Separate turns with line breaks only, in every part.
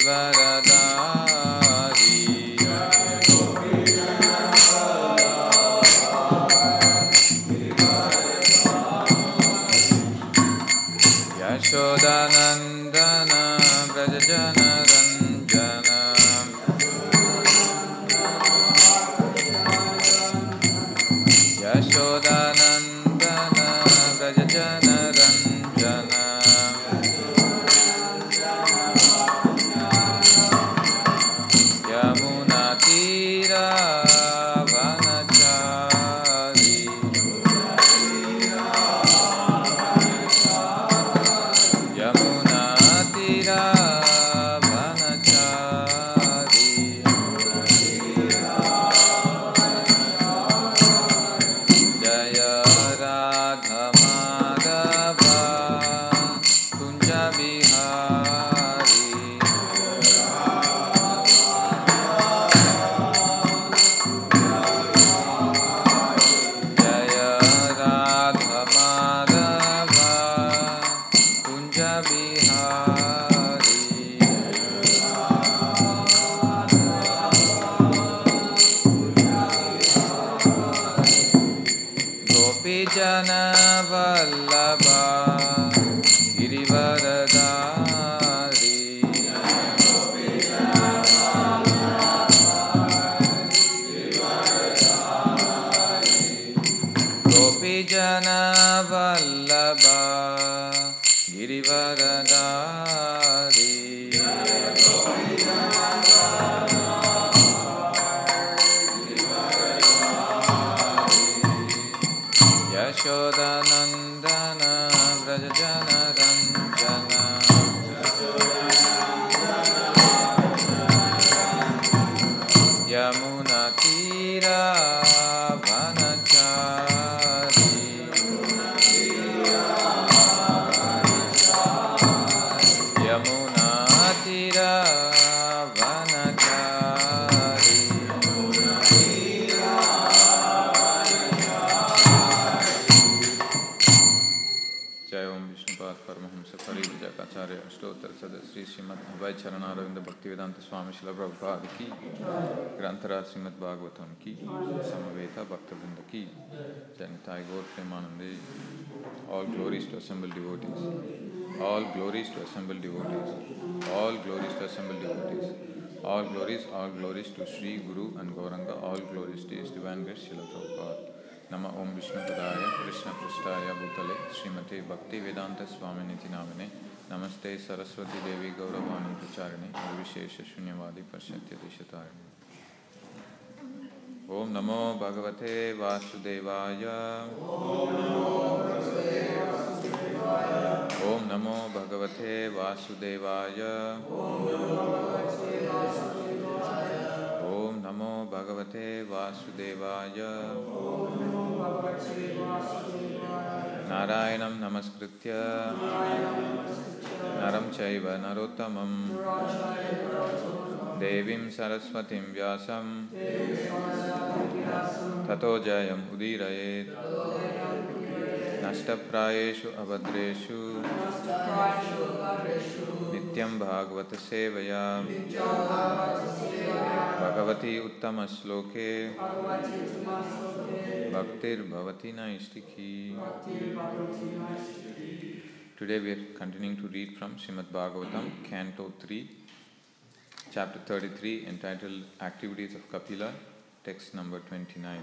Girivaradari Yashodanandana Brajajana Ranjana Yashodanandana Brajajana Ranjana Yamunatira Vanachari Yamunatira Vanachari Jaya Radha Madhava Kunja Bihari Jaya Radha Madhava Kunja Bihari Gopi Jana Vallabha Girivaradari Gopi Jana Vallabha Girivaradari Yashodanandana Brajajana Ranjana Yamunatira Vanachari Yamunatira Vanachari Jai Om Vishnupad Paramahamsa Parivijayacharya Ashtotar Sadasri Śrīmad Bhāgavatam Bhaktivedanta Swami Śrīla Prabhupada ki Grantaraj Śrīmad Bhāgavatam ki Samaveta Bhaktivedanta ki Janitai Gaur Premanande. All glories to assembled devotees. All glories to assembled devotees. All glories to assembled devotees. All glories to Sri Guru and Gauranga. All glories to His Divine Grace Śrīla Prabhupada. Nama Om Vishnu Padaya Krishna Prasthaya Bhutale Srimate Bhaktivedanta Swami Niti Namine Namaste Saraswati Devi Gauravani Pracharine Nirvishesha Shunyavadi Pashyatya Deshatarine. Om Namo Bhagavate Vasudevaya Om Namo Bhagavate Vasudevaya Om Namo Bhagavate Vasudevaya Narayanam Namaskritya Naram Chaiva Narottamam Devim Saraswatim Vyasam Tato Jayam Udirayet Nashtaprayeshu Abhadreshu Nityam Bhagavata Sevaya Bhagavati Uttama Shloke Bhaktir Bhavati Naishtiki. Today we are continuing to read from Śrīmad Bhāgavatam, Canto 3, Chapter 33, entitled Activities of Kapila, text number 29.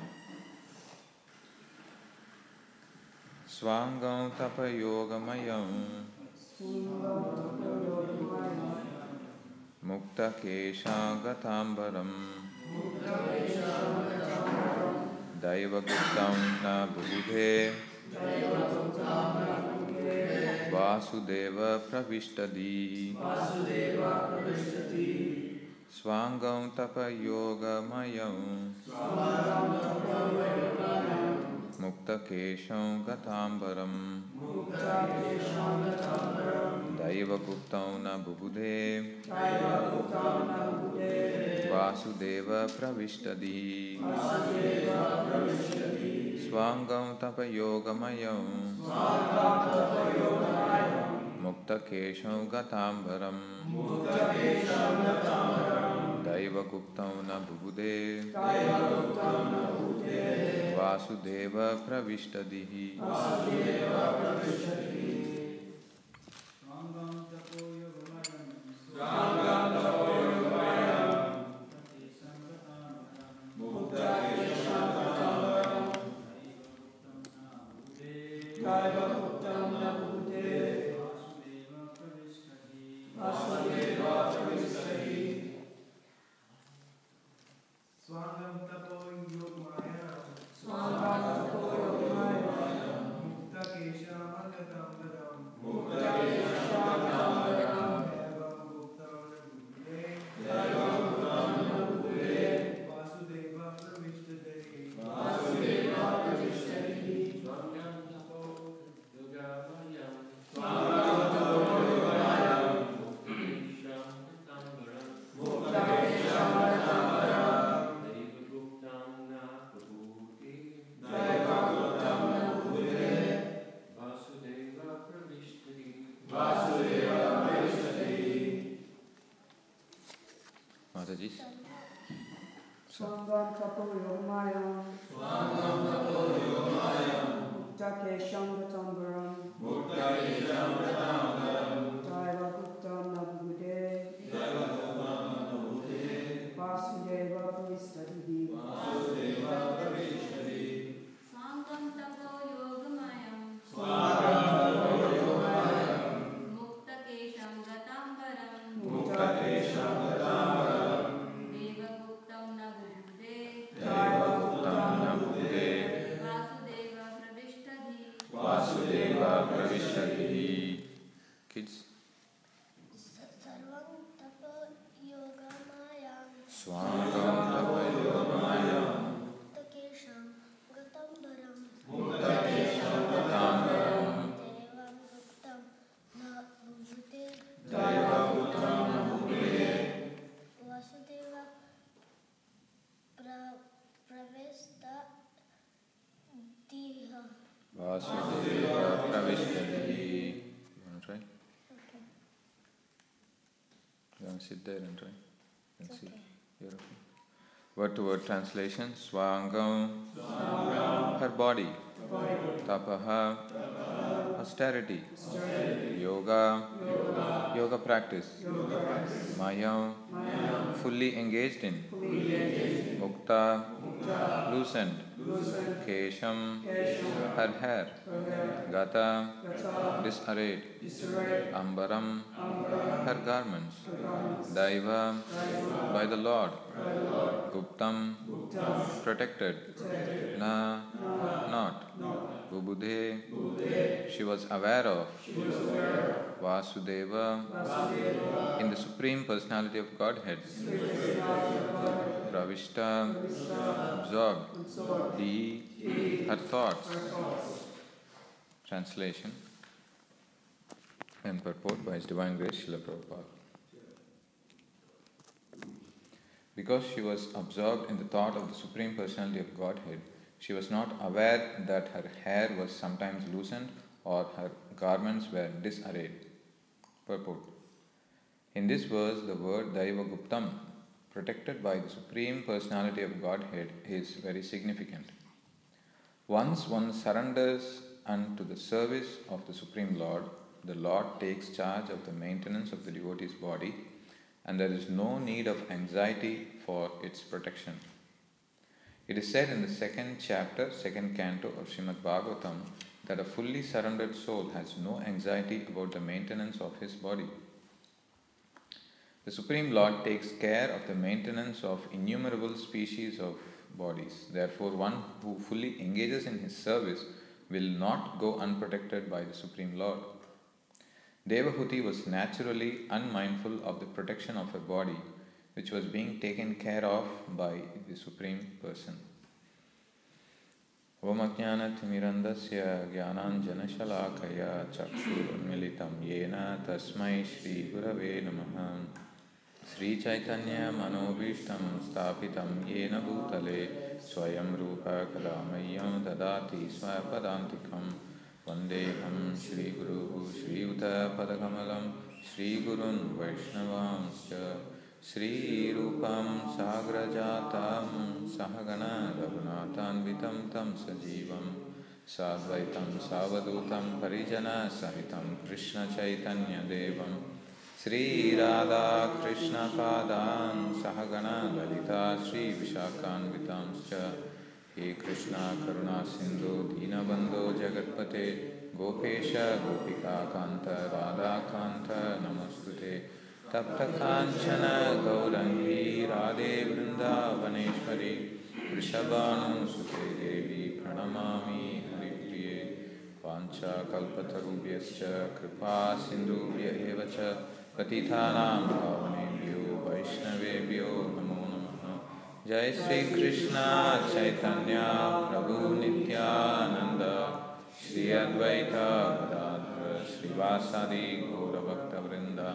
Swangam tapa yogamayam Mukta kesha gatambaram Daiva guptam na bhubhe Vasudeva pravishtadi Swangam tapa yogamayam Mukta kesham gatambaram Daiva guptam na bhubhe Vasudeva pravishtadi Swangam tapa yogamayam Mukta Kesham Gatambaram Daiva Guptam na Bubude Vasudeva Pravishtadihi.
Swangam tapo yogamayam Muktakesham gatambaram Daiva guptam nabude Vasudeva pravistadihi.
Swangam tapo yogamayam Muktakesham gatambaram
Vasudeva Pravishtadhi. Kids.
Sarvam tapa yogamayam
Swangam tapa yogamayam
Muktakesham gatambaram Devam guptam na bhuvute Vasudeva pravesta diha.
Vasudeva Pravishtadhi. You want to try?
Okay.
You want to sit there and try? And see.
Okay.
You're okay. Word to word translation. Swangam, her body. Tapaha, austerity. Yoga, yoga practice. Mayam, fully engaged in. Mukta, loosened. Kesham, her hair. Gata, disarrayed. Ambaram, her garments. Daiva, by the Lord. Guptam, protected. Na, not. Bubudhe, she was aware of. Vasudeva, in the Supreme Personality of Godhead. Pravishta, absorbed. Di, her thoughts. Translation and purport by His Divine Grace Srila Prabhupada. Because she was absorbed in the thought of the Supreme Personality of Godhead, she was not aware that her hair was sometimes loosened or her garments were disarrayed. Purport. In this verse, the word Daiva Guptam, protected by the Supreme Personality of Godhead, is very significant. Once one surrenders unto the service of the Supreme Lord, the Lord takes charge of the maintenance of the devotee's body, and there is no need of anxiety for its protection. It is said in the second chapter, second canto of Śrīmad Bhāgavatam, that a fully surrendered soul has no anxiety about the maintenance of his body. The Supreme Lord takes care of the maintenance of innumerable species of bodies. Therefore, one who fully engages in his service will not go unprotected by the Supreme Lord. Devahuti was naturally unmindful of the protection of her body, which was being taken care of by the Supreme Person. Om Ajnanathmirandasya Jnananjana Shalakaya Chakshurunmilitam Yena Tasmai Shri Gurave Namaha Sri Chaitanya Manobhishtam Sthapitam Yena Bhutale Swayam Rupa Kalamayam Dadati Swapadantikam Vandeham Shri Guru Shri Yuta Padakamalam Shri Gurun Vaishnavamscha Shri Rupam Sagrajatam Sahagana Raghunatanvitam Tam Sajivam Sadvaitam Savadutam Parijana Sahitam Krishna Chaitanya Devam Sri Radha Krishna Padan Sahagana Lalita Sri Vishakhanvitamscha He Krishna Karuna Sindhu Dinabandho Jagatpate Gopesha Gopika Kanta Radha Kanta Namostute Tapta Kanchana Gaurangi Radhe Vrindavaneshwari Vrishabhanu Sute Devi Pranamami Haripriye Vancha Kalpatarubhyascha Kripa Sindhubhya Evacha Patithanam Pavanebhyo Vaishnavebhyo Namo Namaha Jai Shri Krishna Chaitanya Prabhu Nityananda Shri Advaita Gadadhara Srivasadi Gaura Bhakta Vrinda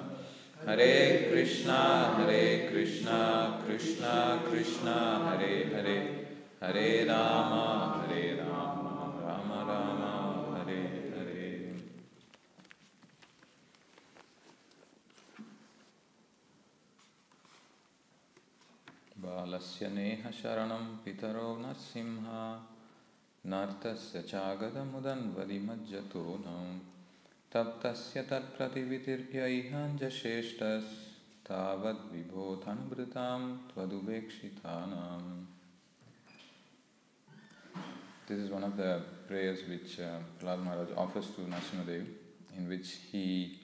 Hare Krishna Krishna Krishna Hare Hare Hare Rama Rama Rama Hare Hare. Balasya neha sharanam pitaro nasimha nartasya chagadamudan vadimajjatonam taptasya tat prativitirpyaihan jasheshtas tavad vibhotanbritam tvaduvekshitanam. This is one of the prayers which Prahlad Maharaj offers to Narasimhadev, in which he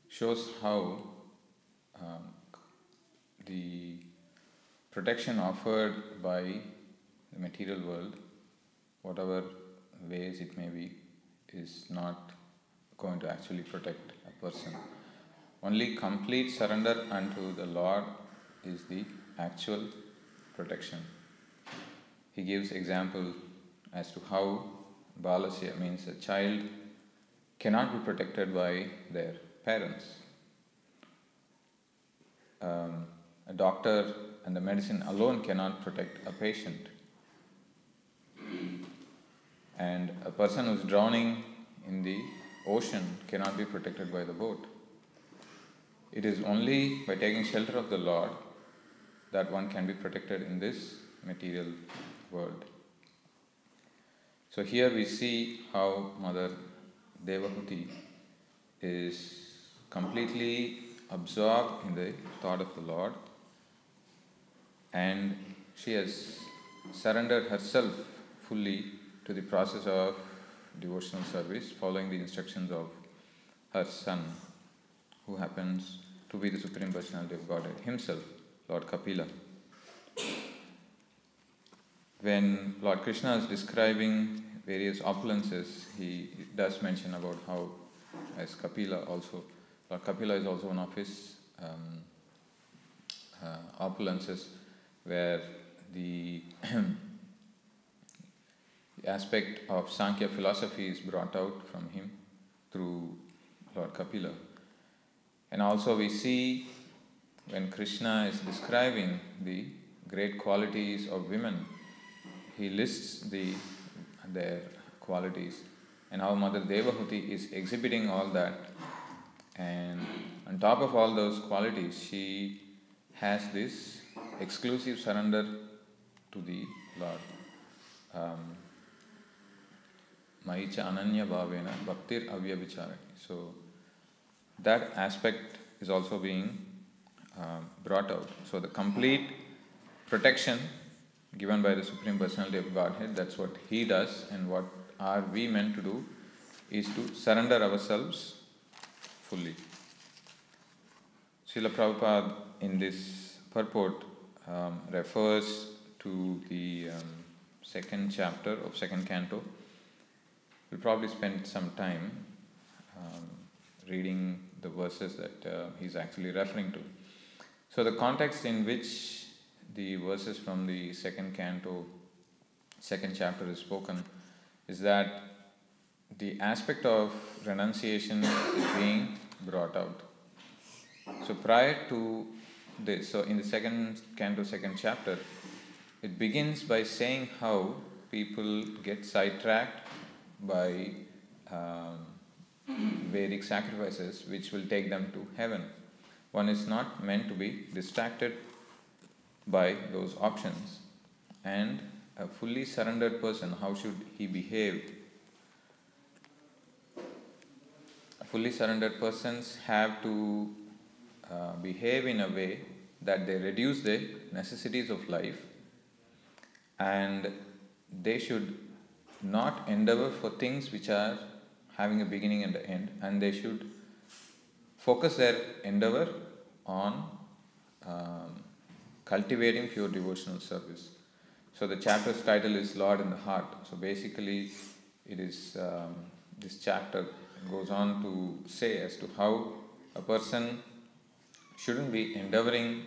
shows how the protection offered by the material world, whatever ways it may be, is not going to actually protect a person. Only complete surrender unto the Lord is the actual protection. He gives example as to how Balasya means a child cannot be protected by their parents. A doctor and the medicine alone cannot protect a patient. And a person who is drowning in the ocean cannot be protected by the boat. It is only by taking shelter of the Lord that one can be protected in this material world. So here we see how Mother Devahuti is completely absorbed in the thought of the Lord, and she has surrendered herself fully to the process of devotional service, following the instructions of her son, who happens to be the Supreme Personality of Godhead himself, Lord Kapila. When Lord Krishna is describing various opulences, he does mention about how, as Kapila also, Lord Kapila is also one of his opulences, where the aspect of Sankhya philosophy is brought out from him through Lord Kapila. And also we see when Krishna is describing the great qualities of women, he lists their qualities, and how Mother Devahuti is exhibiting all that. And on top of all those qualities, she has this exclusive surrender to the Lord. Maicha ananya bhavena bhaktir avyabhicharani. So that aspect is also being brought out. So the complete protection given by the Supreme Personality of Godhead, that's what He does, and what are we meant to do is to surrender ourselves fully. Srila Prabhupada in this purport refers to the second chapter of second canto. We'll probably spend some time reading the verses that he's actually referring to. So the context in which the verses from the second canto, second chapter is spoken is that the aspect of renunciation is being brought out. So prior to this, so in the second canto, second chapter, it begins by saying how people get sidetracked by Vedic sacrifices which will take them to heaven. One is not meant to be distracted by those options. And a fully surrendered person, how should he behave? Fully surrendered persons have to behave in a way that they reduce the necessities of life, and they should not endeavor for things which are having a beginning and an end, and they should focus their endeavor on cultivating pure devotional service. So the chapter's title is Lord in the Heart. So basically it is this chapter goes on to say as to how a person shouldn't be endeavoring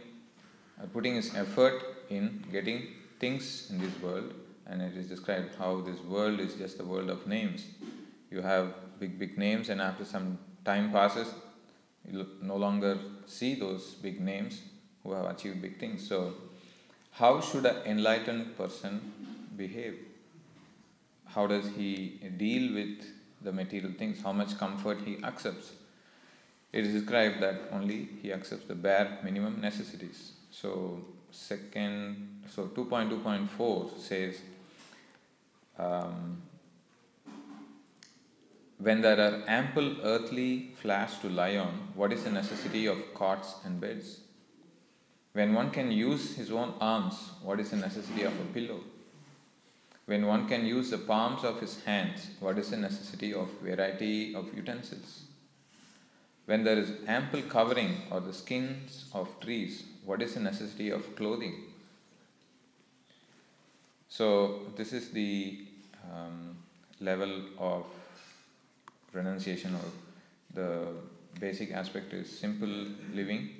or putting his effort in getting things in this world, and it is described how this world is just a world of names. You have big names, and after some time passes, you no longer see those big names who have achieved big things. So how should an enlightened person behave? How does he deal with the material things? How much comfort he accepts? It is described that only he accepts the bare minimum necessities. So 2.2.4 says, when there are ample earthly flags to lie on, what is the necessity of cots and beds? When one can use his own arms, what is the necessity of a pillow? When one can use the palms of his hands, what is the necessity of variety of utensils? When there is ample covering or the skins of trees, what is the necessity of clothing? So this is the level of renunciation, or the basic aspect is simple living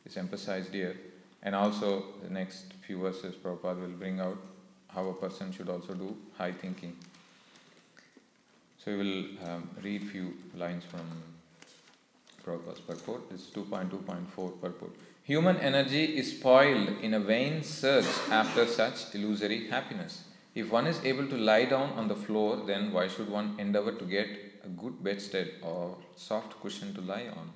is emphasized here, and also the next few verses Prabhupada will bring out how a person should also do high thinking. So we will read few lines from Prabhupada's purport. This is 2.2.4 purport. Human energy is spoiled in a vain search after such illusory happiness. If one is able to lie down on the floor, then why should one endeavor to get a good bedstead or soft cushion to lie on?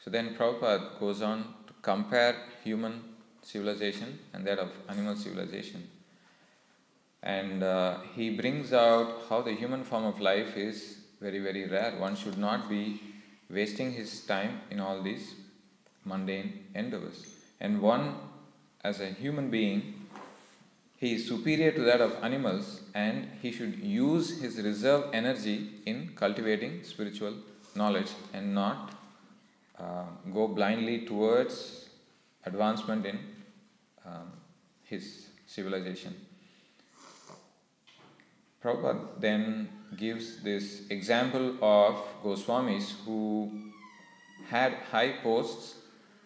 So then Prabhupada goes on to compare human civilization and that of animal civilization. And he brings out how the human form of life is very, very rare. One should not be wasting his time in all these mundane endeavors. And one, as a human being, he is superior to that of animals, and he should use his reserve energy in cultivating spiritual knowledge and not go blindly towards advancement in his civilization. Prabhupada then gives this example of Goswamis who had high posts,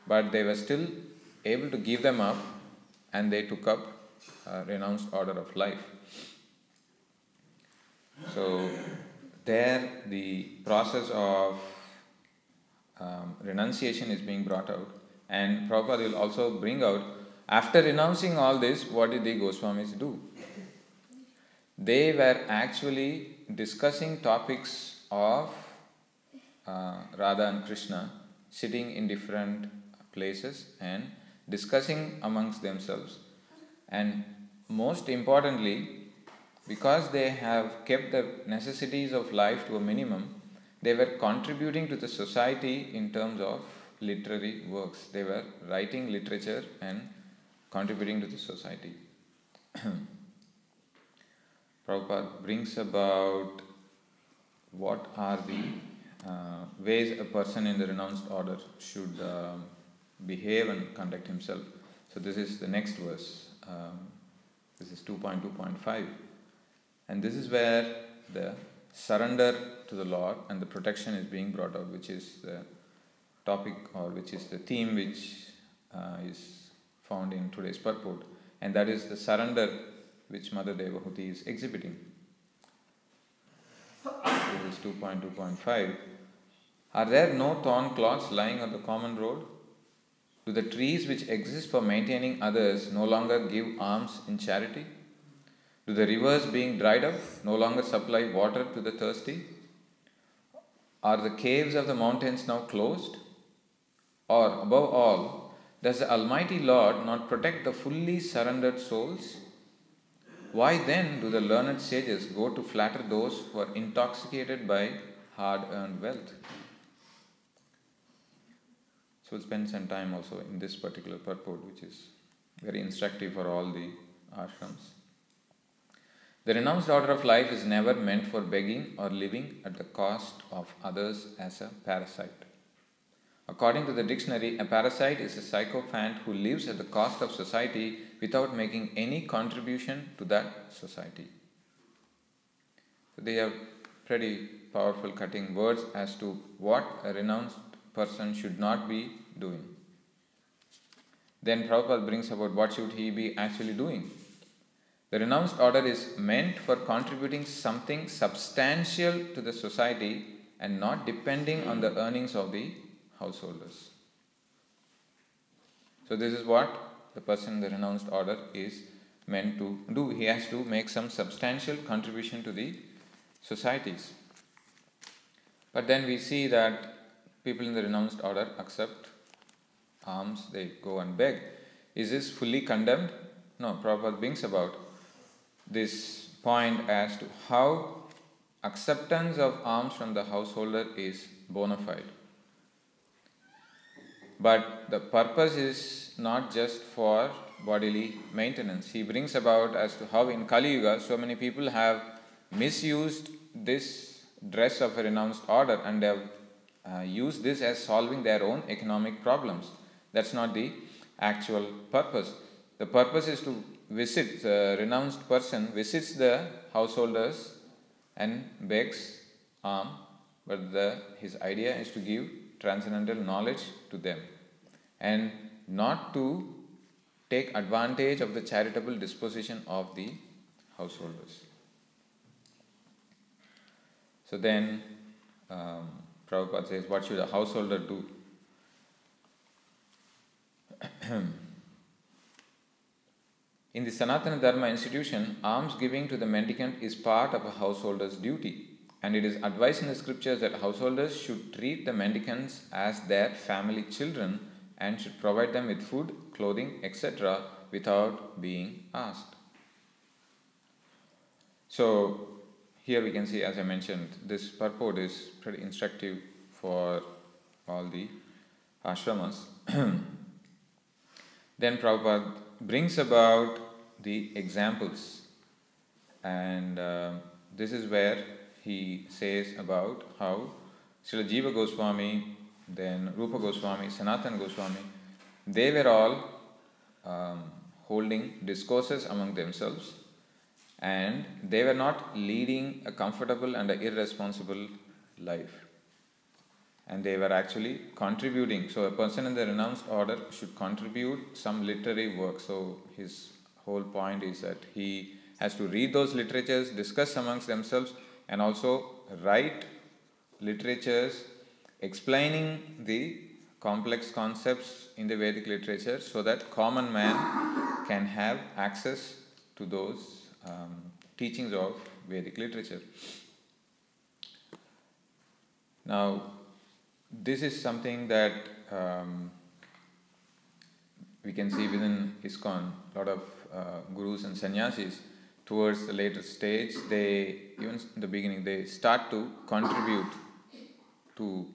but they were still able to give them up, and they took up a renounced order of life. So there the process of renunciation is being brought out, and Prabhupada will also bring out, after renouncing all this, what did the Goswamis do? They were actually discussing topics of Radha and Krishna, sitting in different places and discussing amongst themselves. And most importantly, because they have kept the necessities of life to a minimum, they were contributing to the society in terms of literary works. They were writing literature and contributing to the society. Prabhupada brings about what are the ways a person in the renounced order should behave and conduct himself. So this is the next verse. This is 2.2.5. And this is where the surrender to the Lord and the protection is being brought out, which is the topic, or which is the theme which is found in today's purport. And that is the surrender which Mother Devahuti is exhibiting. This is 2.2.5. Are there no torn cloths lying on the common road? Do the trees which exist for maintaining others no longer give alms in charity? Do the rivers being dried up no longer supply water to the thirsty? Are the caves of the mountains now closed? Or, above all, does the Almighty Lord not protect the fully surrendered souls? Why then do the learned sages go to flatter those who are intoxicated by hard-earned wealth? So we'll spend some time also in this particular purport, which is very instructive for all the ashrams. The renounced order of life is never meant for begging or living at the cost of others as a parasite. According to the dictionary, a parasite is a sycophant who lives at the cost of society without making any contribution to that society. So they are pretty powerful cutting words as to what a renounced person should not be doing. Then Prabhupada brings about what should he be actually doing. The renounced order is meant for contributing something substantial to the society and not depending on the earnings of the householders. So this is what the person in the renounced order is meant to do. He has to make some substantial contribution to the societies. But then we see that people in the renounced order accept alms, they go and beg. Is this fully condemned? No, Prabhupada brings about this point as to how acceptance of alms from the householder is bona fide. But the purpose is not just for bodily maintenance. He brings about as to how in Kali Yuga so many people have misused this dress of a renounced order and have used this as solving their own economic problems. That's not the actual purpose. The purpose is to visit, the renounced person visits the householders and begs alms, but his idea is to give transcendental knowledge to them and not to take advantage of the charitable disposition of the householders. So then Prabhupada says, what should a householder do? In the Sanatana Dharma institution, alms giving to the mendicant is part of a householder's duty, and it is advised in the scriptures that householders should treat the mendicants as their family children and should provide them with food, clothing, etc. without being asked. So here we can see, as I mentioned, this purport is pretty instructive for all the ashramas. Then Prabhupada brings about the examples, and this is where he says about how Srila Jiva Goswami, then Rupa Goswami, Sanatana Goswami, they were all holding discourses among themselves, and they were not leading a comfortable and an irresponsible life. And they were actually contributing. So a person in the renounced order should contribute some literary work. So his whole point is that he has to read those literatures, discuss amongst themselves, and also write literatures explaining the complex concepts in the Vedic literature so that common man can have access to those teachings of Vedic literature. Now, this is something that we can see within ISKCON. A lot of gurus and sannyasis towards the later stage, even in the beginning, they start to contribute to,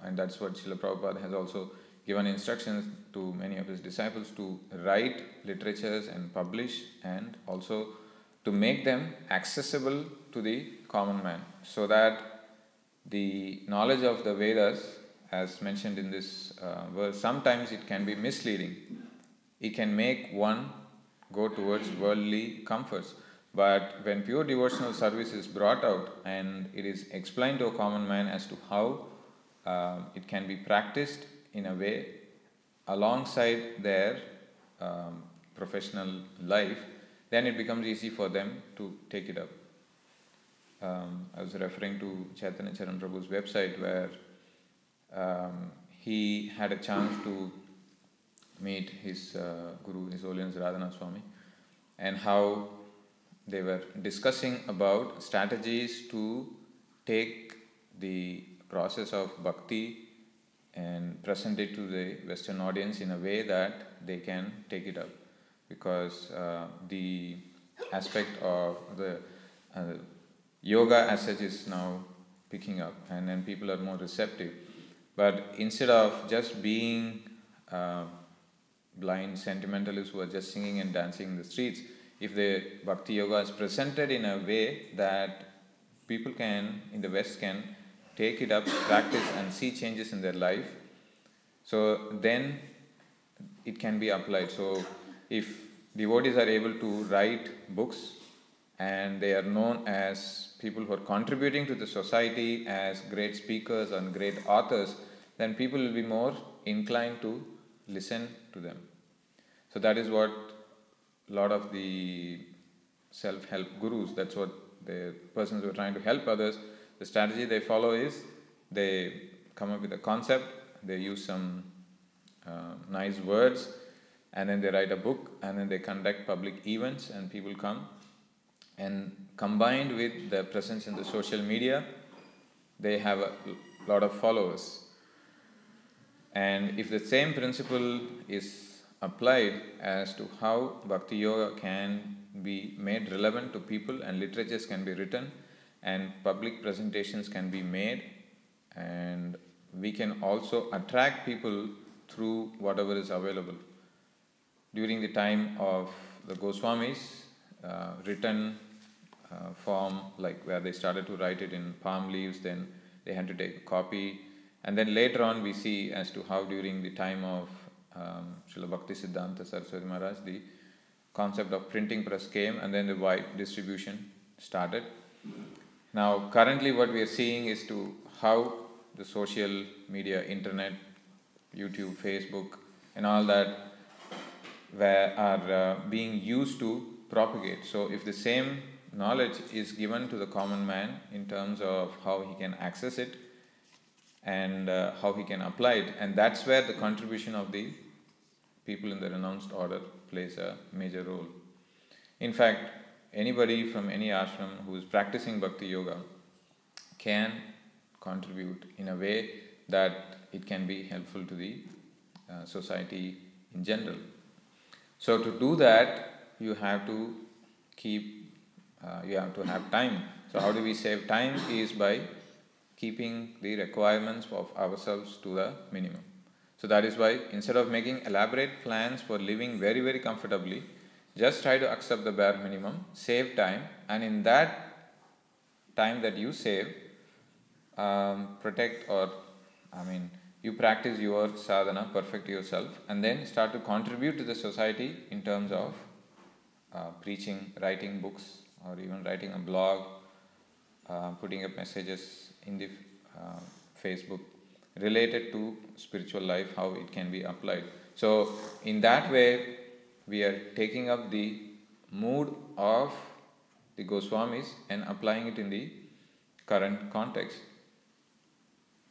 and that's what Srila Prabhupada has also given instructions to many of his disciples to write literatures and publish, and also to make them accessible to the common man, so that the knowledge of the Vedas, as mentioned in this verse, sometimes it can be misleading. It can make one go towards worldly comforts. But when pure devotional service is brought out and it is explained to a common man as to how it can be practiced in a way alongside their professional life, then it becomes easy for them to take it up. I was referring to Chaitanya Charan Prabhu's website where he had a chance to meet his Guru, His Holiness Radhana Swami, and how they were discussing about strategies to take the process of bhakti and present it to the Western audience in a way that they can take it up. Because the aspect of the yoga as such is now picking up, and then people are more receptive. But instead of just being blind sentimentalists who are just singing and dancing in the streets, if the bhakti yoga is presented in a way that people can, in the West, can take it up, practice and see changes in their life, so then it can be applied. So if devotees are able to write books and they are known as people who are contributing to the society as great speakers and great authors, then people will be more inclined to listen to them. So that is what a lot of the self-help gurus, that's what the persons who are trying to help others, the strategy they follow is they come up with a concept, they use some nice words, and then they write a book, and then they conduct public events and people come. And combined with the presence in the social media, they have a lot of followers. And if the same principle is applied as to how Bhakti Yoga can be made relevant to people, and literatures can be written, and public presentations can be made, and we can also attract people through whatever is available. During the time of the Goswamis, written form, like where they started to write it in palm leaves, then they had to take a copy. And then later on we see as to how during the time of Srila Bhaktisiddhanta Saraswati Maharaj, the concept of printing press came, and then the wide distribution started. Now currently what we are seeing is to how the social media, internet, YouTube, Facebook and all that are being used to propagate. So if the same knowledge is given to the common man in terms of how he can access it and how he can apply it, and that's where the contribution of the people in the renounced order plays a major role. In fact, anybody from any ashram who is practicing Bhakti Yoga can contribute in a way that it can be helpful to the society in general. So to do that, you have to have time. So how do we save time is by keeping the requirements of ourselves to the minimum. So that is why instead of making elaborate plans for living very, very comfortably, just try to accept the bare minimum, save time, and in that time that you save, you practice your sadhana, perfect yourself, and then start to contribute to the society in terms of preaching, writing books, or even writing a blog, putting up messages in the Facebook related to spiritual life, how it can be applied. So in that way, we are taking up the mood of the Goswamis and applying it in the current context.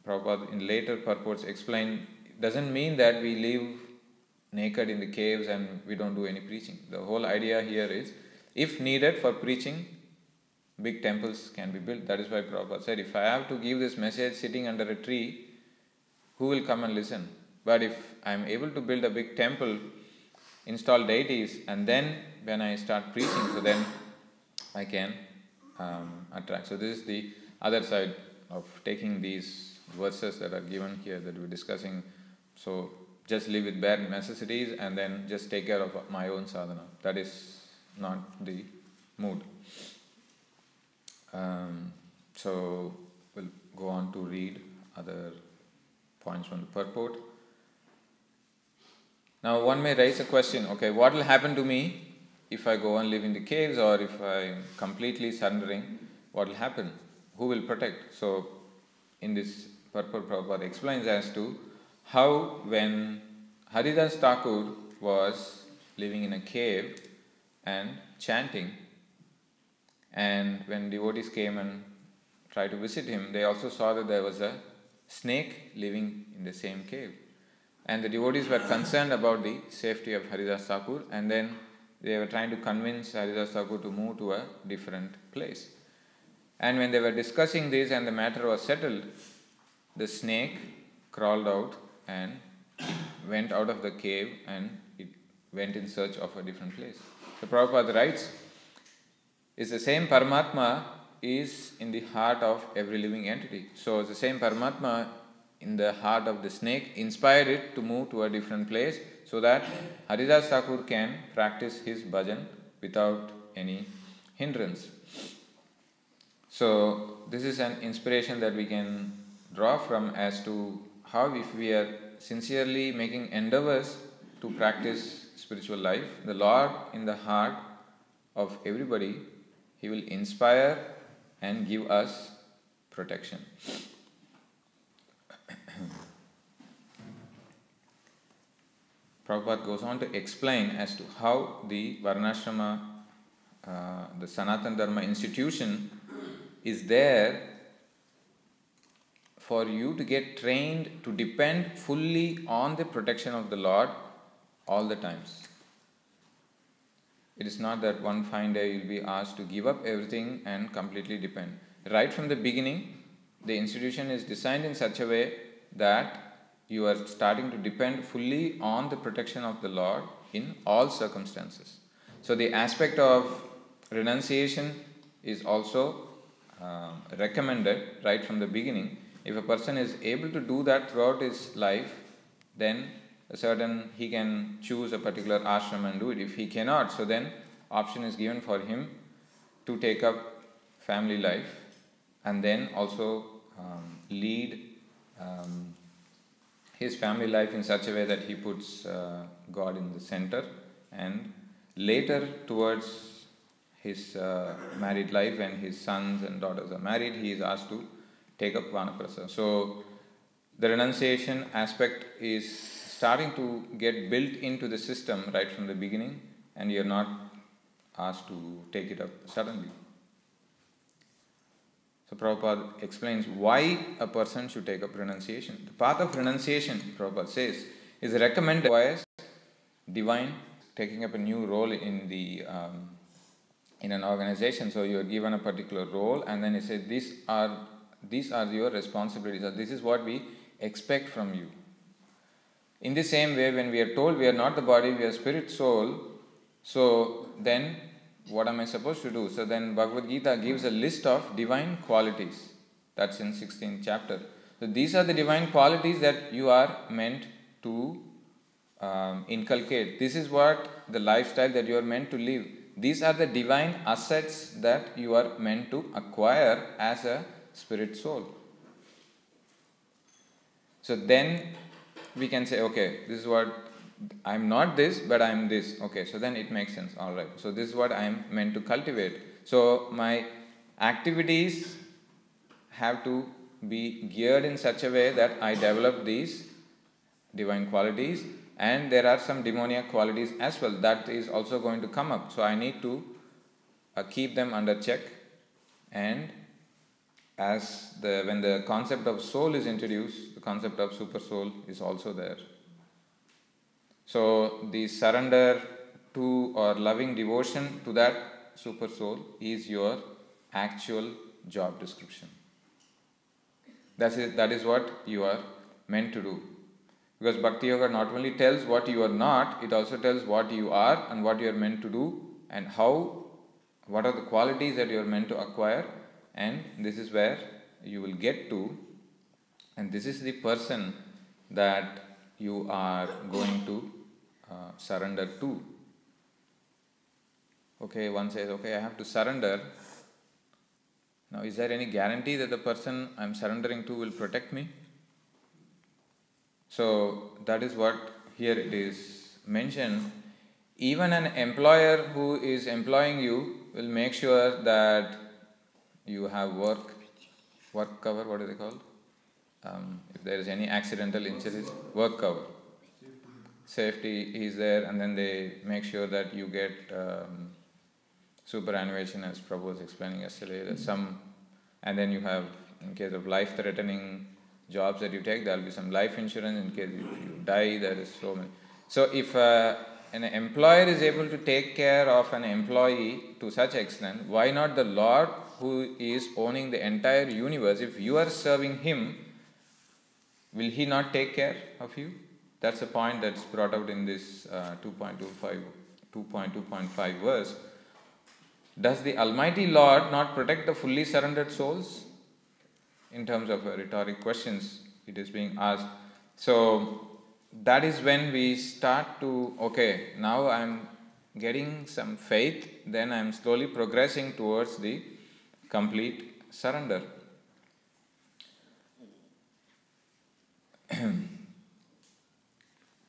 Prabhupada in later purports explained, it doesn't mean that we live naked in the caves and we don't do any preaching. The whole idea here is, if needed for preaching, big temples can be built. That is why Prabhupada said, if I have to give this message sitting under a tree, who will come and listen? But if I am able to build a big temple, install deities, and then when I start preaching, so then I can attract. So this is the other side of taking these verses that are given here that we're discussing. So just live with bare necessities and then just take care of my own sadhana. That is not the mood. So we'll go on to read other points from the purport. Now one may raise a question, okay, what will happen to me if I go and live in the caves, or if I'm completely surrendering, what will happen? Who will protect? So in this purport, Prabhupada explains as to how when Haridas Thakur was living in a cave and chanting, and when devotees came and tried to visit him, they also saw that there was a snake living in the same cave. And the devotees were concerned about the safety of Haridas Thakur, and then they were trying to convince Haridas Thakur to move to a different place. And when they were discussing this and the matter was settled, the snake crawled out and went out of the cave and it went in search of a different place. So Prabhupada writes, it's the same Paramatma is in the heart of every living entity. So the same Paramatma in the heart of the snake inspired it to move to a different place so that Haridas Thakur can practice his bhajan without any hindrance. So this is an inspiration that we can draw from as to how, if we are sincerely making endeavors to practice spiritual life, the Lord in the heart of everybody, He will inspire and give us protection. Prabhupada goes on to explain as to how the Varnashrama, the Sanatana Dharma institution is there for you to get trained to depend fully on the protection of the Lord all the times. It is not that one fine day you will be asked to give up everything and completely depend. Right from the beginning, the institution is designed in such a way that you are starting to depend fully on the protection of the Lord in all circumstances. So the aspect of renunciation is also recommended right from the beginning. If a person is able to do that throughout his life, then he can choose a particular ashram and do it. If he cannot, so then option is given for him to take up family life and then also lead his family life in such a way that he puts God in the center, and later towards his married life, when his sons and daughters are married, he is asked to take up Vanaprastha. So the renunciation aspect is starting to get built into the system right from the beginning, and you are not asked to take it up suddenly. So Prabhupada explains why a person should take up renunciation. The path of renunciation, Prabhupada says, is recommended by divine, taking up a new role in the in an organization. So you are given a particular role, and then he says, these are your responsibilities, or this is what we expect from you. In the same way, when we are told we are not the body, we are spirit, soul, so then what am I supposed to do? So then Bhagavad Gita gives a list of divine qualities. That's in 16th chapter. So these are the divine qualities that you are meant to inculcate. This is what the lifestyle that you are meant to live. These are the divine assets that you are meant to acquire as a spirit soul. So then we can say, okay, this is what, I'm not this, but I'm this. Okay, so then it makes sense. All right. So this is what I'm meant to cultivate. So my activities have to be geared in such a way that I develop these divine qualities, and there are some demoniac qualities as well that is also going to come up. So I need to keep them under check, and when the concept of soul is introduced, the concept of super soul is also there. So the surrender to or loving devotion to that super soul is your actual job description. That is what you are meant to do. Because Bhakti Yoga not only tells what you are not, it also tells what you are and what you are meant to do, and what are the qualities that you are meant to acquire, and this is where you will get to, and this is the person that you are going to surrender to. Okay, one says, okay, I have to surrender. Now, is there any guarantee that the person I am surrendering to will protect me? So, that is what here it is mentioned. Even an employer who is employing you will make sure that you have work cover, what is it called? If there is any accidental injuries, work cover. Safety is there, and then they make sure that you get superannuation, as Prabhu was explaining yesterday. There's and then you have, in case of life-threatening jobs that you take, there will be some life insurance. In case if you die, there is so many. So if an employer is able to take care of an employee to such extent, why not the Lord who is owning the entire universe? If you are serving Him, will He not take care of you? That's the point that's brought out in this 2.2.5 verse. Does the Almighty Lord not protect the fully surrendered souls? In terms of rhetoric questions, it is being asked. So that is when we start to, okay, now I'm getting some faith, then I'm slowly progressing towards the complete surrender.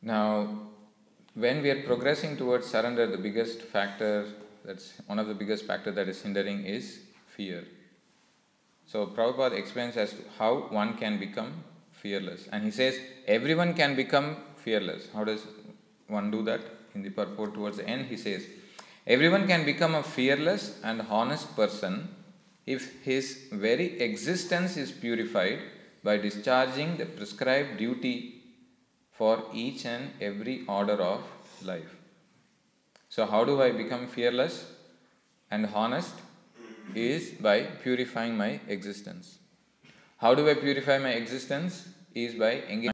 Now, when we are progressing towards surrender, the biggest factor, that's one of the biggest factors that is hindering is fear. So Prabhupada explains as to how one can become fearless. And he says, everyone can become fearless. How does one do that? In the purport towards the end, he says, everyone can become a fearless and honest person if his very existence is purified by discharging the prescribed duty for each and every order of life. So how do I become fearless and honest? Is by purifying my existence. How do I purify my existence? Is by engaging.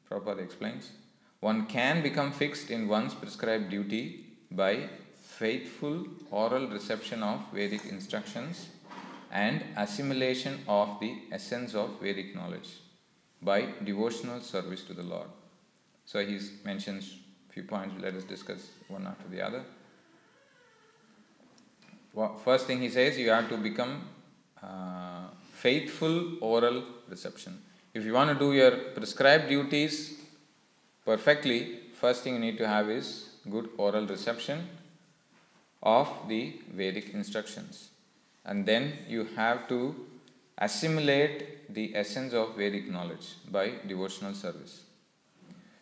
Prabhupada explains. One can become fixed in one's prescribed duty by faithful oral reception of Vedic instructions and assimilation of the essence of Vedic knowledge by devotional service to the Lord. So he mentions a few points. Let us discuss one after the other. First thing he says, you have to become faithful oral reception. If you want to do your prescribed duties perfectly, first thing you need to have is good oral reception of the Vedic instructions. And then you have to assimilate the essence of Vedic knowledge by devotional service.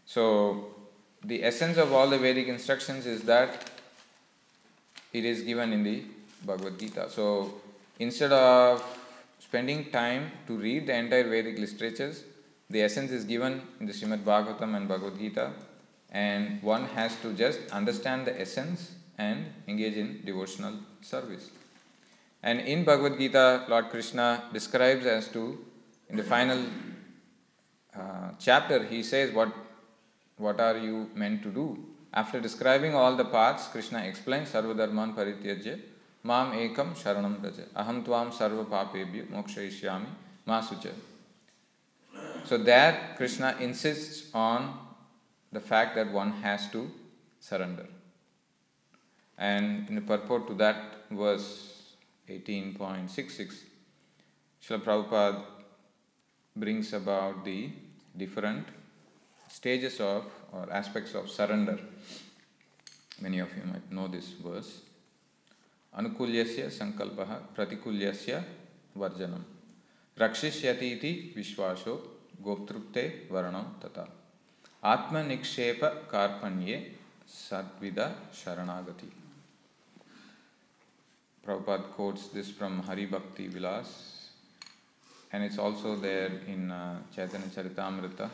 So, the essence of all the Vedic instructions is that it is given in the Bhagavad Gita. So, instead of spending time to read the entire Vedic literatures, the essence is given in the Śrīmad Bhāgavatam and Bhagavad Gita, and one has to just understand the essence and engage in devotional service. And in Bhagavad Gita, Lord Krishna describes as to, in the final chapter, he says, what are you meant to do? After describing all the paths, Krishna explains, Sarva Dharman Parityajya, Mam Ekam Sharanam Braja, Aham Tvam Sarva Papebhyo Mokshayishyami Ma Sucha. So there Krishna insists on the fact that one has to surrender. And in the purport to that verse 18.66, Srila Prabhupada brings about the different stages of or aspects of surrender. Many of you might know this verse. Anukulyasya sankalpaha pratikulyasya varjanam rakshishyati iti vishvasho goptrupte varanam tata atma nikshepa karpanye sadvida sharanagati. Prabhupada quotes this from Hari Bhakti Vilas, and it's also there in Chaitanya Charitamrita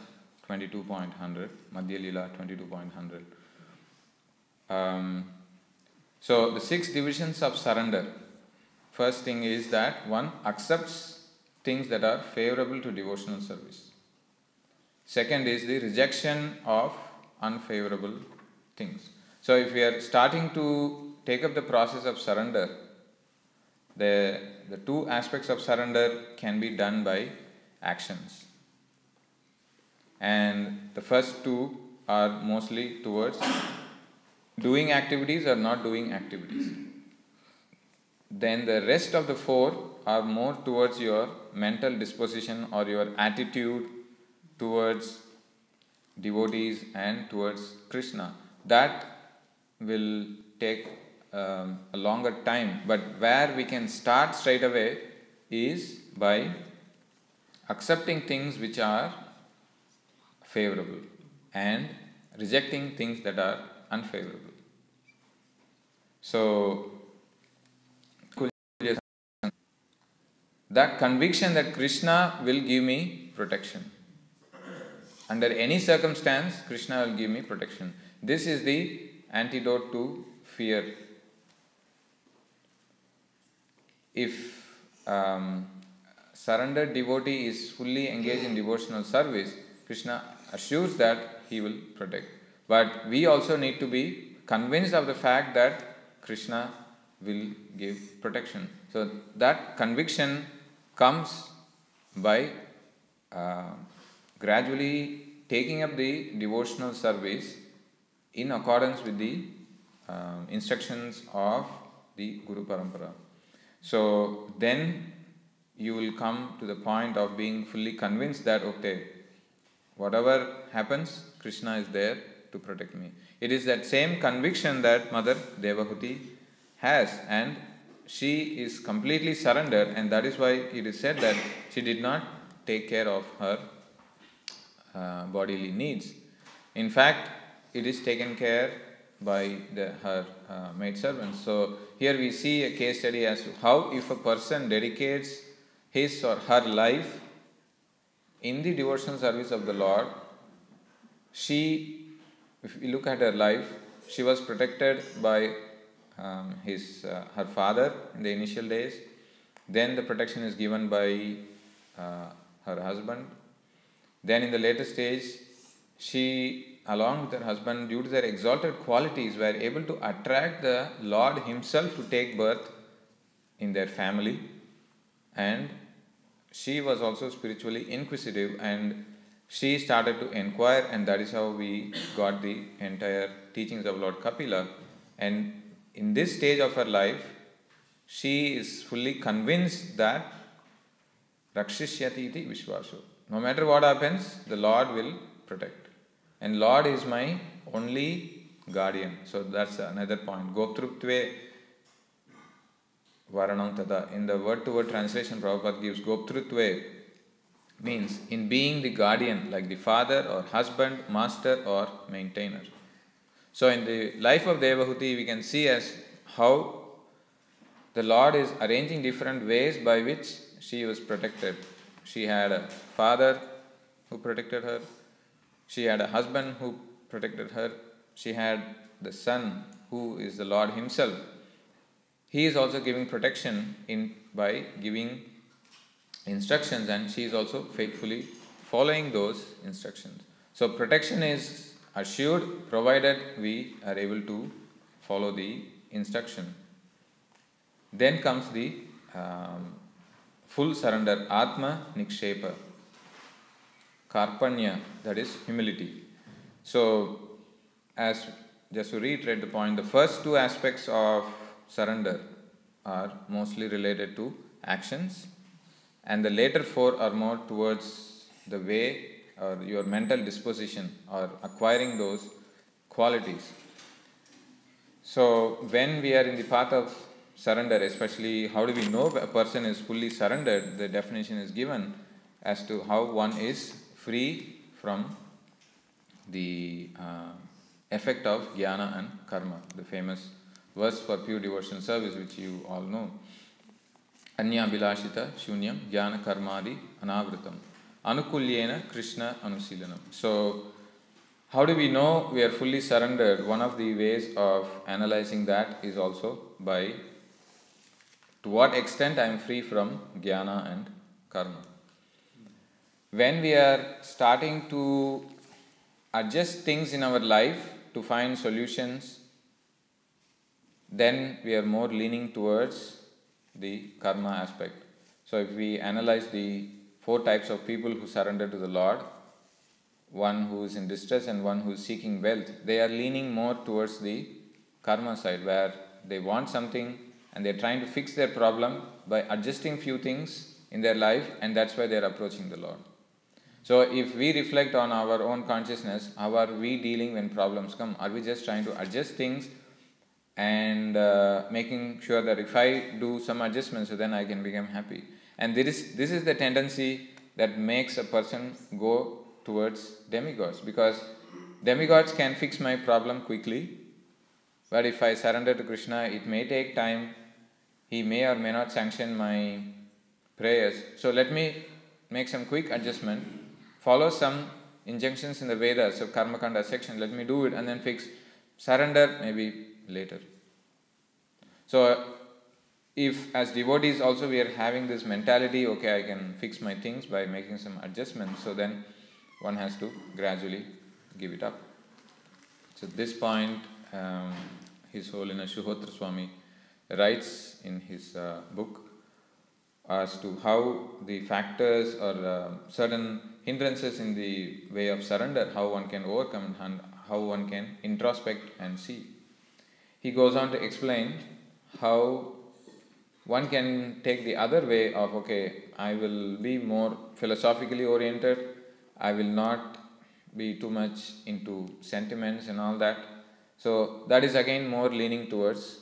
22.100, Madhya Lila 22.100. So the 6 divisions of surrender. First thing is that one accepts things that are favorable to devotional service. Second is the rejection of unfavorable things. So if we are starting to take up the process of surrender, the 2 aspects of surrender can be done by actions. And the first 2 are mostly towards doing activities or not doing activities. Then the rest of the 4 are more towards your mental disposition or your attitude towards devotees and towards Krishna. That will take a longer time, but where we can start straight away is by accepting things which are favorable and rejecting things that are unfavorable. So, that conviction that Krishna will give me protection. under any circumstance, Krishna will give me protection. This is the antidote to fear. If surrendered devotee is fully engaged in devotional service, Krishna assures that he will protect. But we also need to be convinced of the fact that Krishna will give protection. So that conviction comes by gradually taking up the devotional service in accordance with the instructions of the Guru Parampara. So then you will come to the point of being fully convinced that, okay, whatever happens, Krishna is there to protect me. It is that same conviction that Mother Devahuti has, and she is completely surrendered, and that is why it is said that she did not take care of her bodily needs. In fact, it is taken care by her maidservants. So here we see a case study as to how if a person dedicates his or her life in the devotional service of the Lord, if you look at her life, she was protected by her father in the initial days. Then the protection is given by her husband. Then in the later stage, she, along with her husband, due to their exalted qualities, were able to attract the Lord himself to take birth in their family. And she was also spiritually inquisitive, and she started to inquire, and that is how we got the entire teachings of Lord Kapila. And in this stage of her life, she is fully convinced that Rakshishyati iti Vishvaso. No matter what happens, the Lord will protect. And Lord is my only guardian. So that's another point. Goptrutve Varanam Tada. In the word-to-word translation, Prabhupada gives Goptrutve means in being the guardian, like the father or husband, master or maintainer. So in the life of Devahuti, we can see as how the Lord is arranging different ways by which she was protected. She had a father who protected her. She had a husband who protected her. She had the son who is the Lord himself. He is also giving protection by giving instructions, and she is also faithfully following those instructions. So protection is assured provided we are able to follow the instruction. Then comes the full surrender, Atma Nikshepa, Karpanya, that is humility. So, just to reiterate the point, the first two aspects of surrender are mostly related to actions, and the later four are more towards the way or your mental disposition or acquiring those qualities. So, when we are in the path of surrender, especially how do we know a person is fully surrendered, the definition is given as to how one is free from the effect of jnana and karma, the famous verse for pure devotional service which you all know. Anya bilashita shunyam jnana karmadi anavritam anukulyena Krishna anusilanam. So how do we know we are fully surrendered? One of the ways of analyzing that is also by to what extent I am free from jnana and karma. When we are starting to adjust things in our life to find solutions, then we are more leaning towards the karma aspect. So if we analyze the four types of people who surrender to the Lord, one who is in distress and one who is seeking wealth, they are leaning more towards the karma side, where they want something and they are trying to fix their problem by adjusting few things in their life, and that's why they are approaching the Lord. So if we reflect on our own consciousness, how are we dealing when problems come? Are we just trying to adjust things and making sure that if I do some adjustments, so then I can become happy? And this is the tendency that makes a person go towards demigods, because demigods can fix my problem quickly, but if I surrender to Krishna, it may take time. He may or may not sanction my prayers. So let me make some quick adjustment, follow some injunctions in the Vedas, so Karma Kanda section, let me do it and then fix. Surrender maybe later. So if as devotees also we are having this mentality, okay, I can fix my things by making some adjustments, so then one has to gradually give it up. So this point, His Holiness Shuhotra Swami writes in his book as to how the factors or certain hindrances in the way of surrender, how one can overcome and how one can introspect and see. He goes on to explain how one can take the other way of, okay, I will be more philosophically oriented, I will not be too much into sentiments and all that. So that is again more leaning towards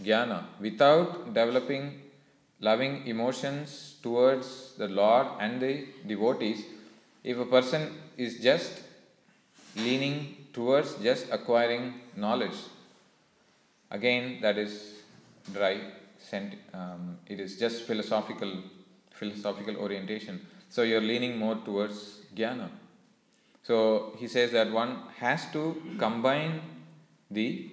jnana. Without developing loving emotions towards the Lord and the devotees, if a person is just leaning towards just acquiring knowledge, again that is dry. It is just philosophical orientation. So you are leaning more towards jnana. So he says that one has to combine the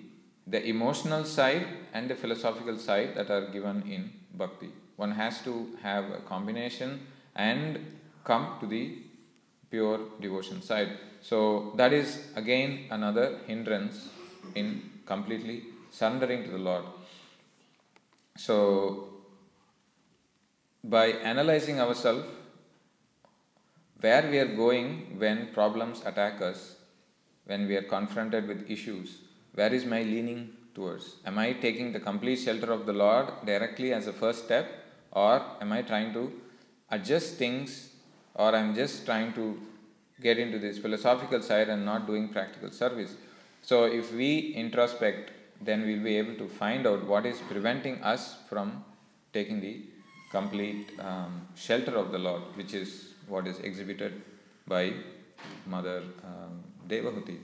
emotional side and the philosophical side that are given in bhakti. One has to have a combination and come to the pure devotion side. So that is again another hindrance in completely surrendering to the Lord. So by analyzing ourselves, where we are going when problems attack us, when we are confronted with issues, where is my leaning towards? Am I taking the complete shelter of the Lord directly as a first step, or am I trying to adjust things, or I am just trying to get into this philosophical side and not doing practical service? So if we introspect, then we will be able to find out what is preventing us from taking the complete shelter of the Lord, which is what is exhibited by Mother Devahuti.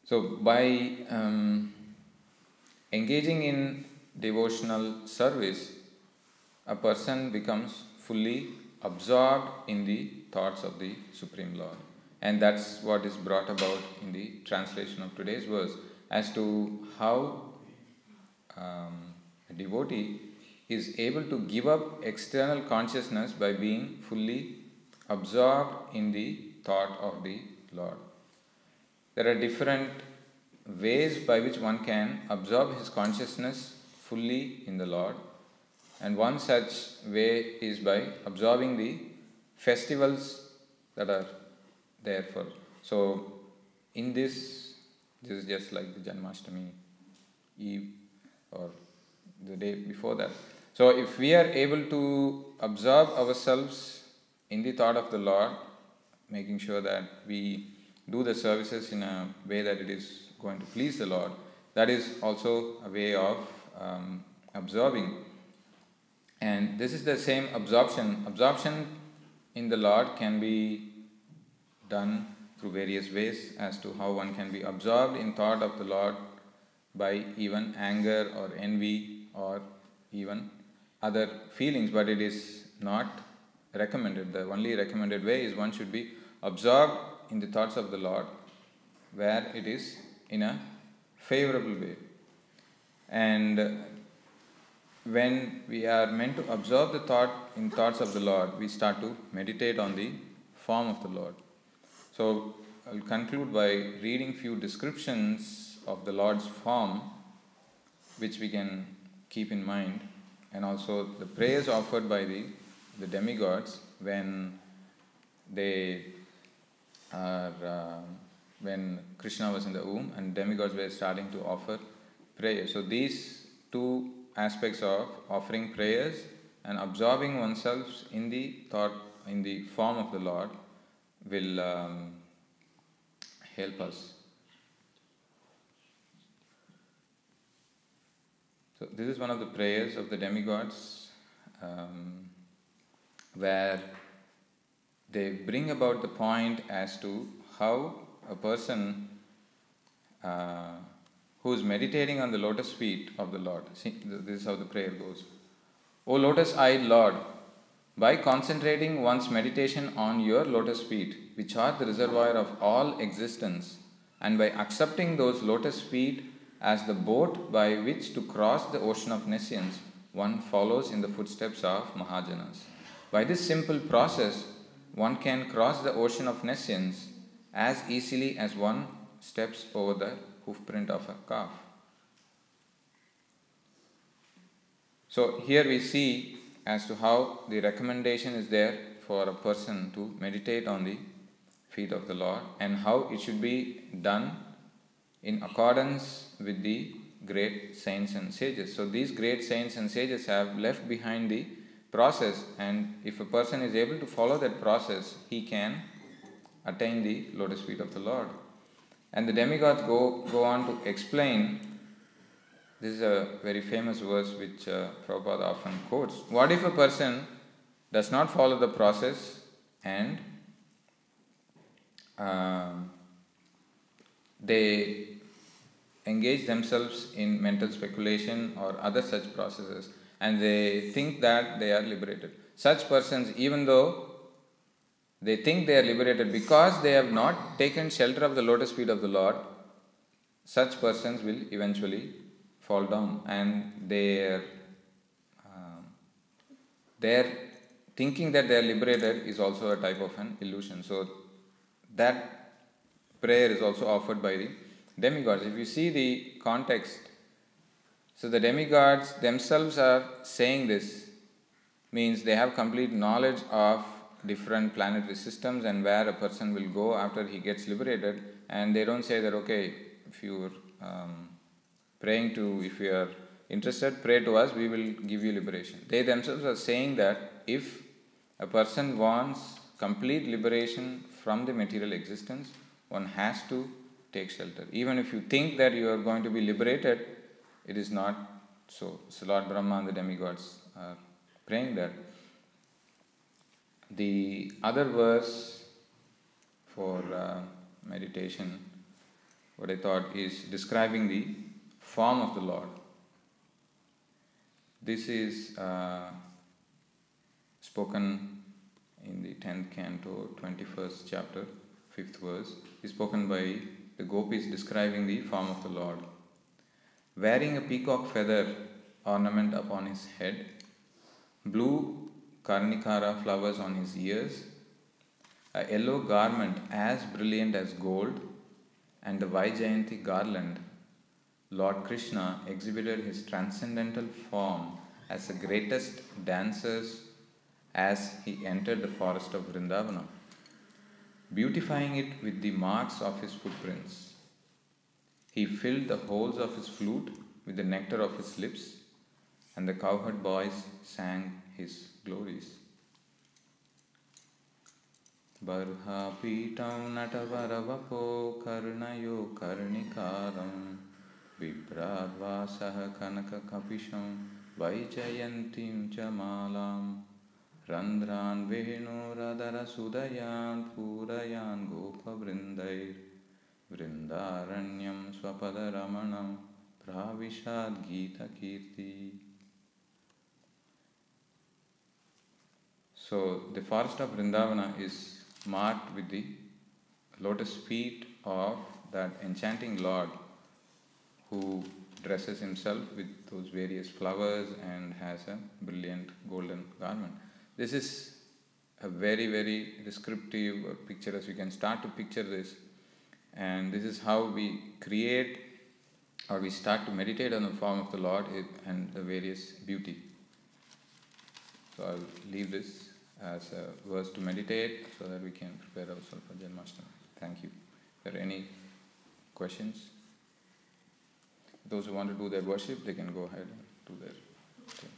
So by engaging in devotional service, a person becomes fully absorbed in the thoughts of the Supreme Lord. And that's what is brought about in the translation of today's verse, as to how a devotee is able to give up external consciousness by being fully absorbed in the thought of the Lord. There are different ways by which one can absorb his consciousness fully in the Lord, and one such way is by observing the festivals that are there for. So in this is just like the Janmashtami Eve or the day before that. So if we are able to absorb ourselves in the thought of the Lord, making sure that we do the services in a way that it is going to please the Lord, that is also a way of absorbing. And this is the same absorption. Absorption in the Lord can be done through various ways, as to how one can be absorbed in thought of the Lord by even anger or envy or even other feelings, but it is not recommended. The only recommended way is one should be absorbed in the thoughts of the Lord where it is in a favorable way. And when we are meant to absorb the thoughts of the Lord, we start to meditate on the form of the Lord. So I'll conclude by reading few descriptions of the Lord's form, which we can keep in mind, and also the prayers offered by the demigods when they are when Krishna was in the womb and demigods were starting to offer prayers. So these two aspects of offering prayers and absorbing oneself in the thought, in the form of the Lord, will help us. So this is one of the prayers of the demigods, where they bring about the point as to how a person who is meditating on the lotus feet of the Lord. See, this is how the prayer goes. O lotus-eyed Lord, by concentrating one's meditation on your lotus feet, which are the reservoir of all existence, and by accepting those lotus feet as the boat by which to cross the ocean of nescience, one follows in the footsteps of Mahajanas. By this simple process, one can cross the ocean of nescience as easily as one steps over the hoofprint of a calf. So here we see as to how the recommendation is there for a person to meditate on the feet of the Lord, and how it should be done in accordance with the great saints and sages. So these great saints and sages have left behind the process, and if a person is able to follow that process, he can attain the lotus feet of the Lord. And the demigods go on to explain. This is a very famous verse which Prabhupada often quotes. What if a person does not follow the process and they engage themselves in mental speculation or other such processes, and they think that they are liberated? Such persons, even though they think they are liberated because they have not taken shelter of the lotus feet of the Lord, such persons will eventually fall down, and their thinking that they are liberated is also a type of an illusion. So that prayer is also offered by the demigods. If you see the context, so the demigods themselves are saying this, means they have complete knowledge of different planetary systems and where a person will go after he gets liberated, and they don't say that, okay, if you are if you are interested, pray to us, we will give you liberation. They themselves are saying that if a person wants complete liberation from the material existence, one has to take shelter. Even if you think that you are going to be liberated, it is not so. So Lord Brahma and the demigods are praying that. The other verse for meditation, what I thought is describing the form of the Lord. This is spoken in the 10th canto, 21st chapter, 5th verse. Is spoken by the gopis describing the form of the Lord. Wearing a peacock feather ornament upon his head, blue karnikara flowers on his ears, a yellow garment as brilliant as gold, and the Vaijayanti garland, Lord Krishna exhibited his transcendental form as the greatest dancers as he entered the forest of Vrindavana, beautifying it with the marks of his footprints. He filled the holes of his flute with the nectar of his lips, and the cowherd boys sang his glories. Barha pitam natavaravapo karnayo karnikaram Vibradvasaha kanaka kapisham Vaijayantim chamalam Randran venu radara sudayan Purayan gopa vrindair Vrindaranyam swapadaramanam Pravishad gita kirti. So the forest of Vrindavana is marked with the lotus feet of that enchanting Lord, who dresses himself with those various flowers and has a brilliant golden garment. This is a very, very descriptive picture, as you can start to picture this. And this is how we create, or we start to meditate on the form of the Lord and the various beauty. So I'll leave this as a verse to meditate so that we can prepare ourselves for Janmashtami. Thank you. Are there any questions? Those who want to do their worship, they can go ahead and do their thing.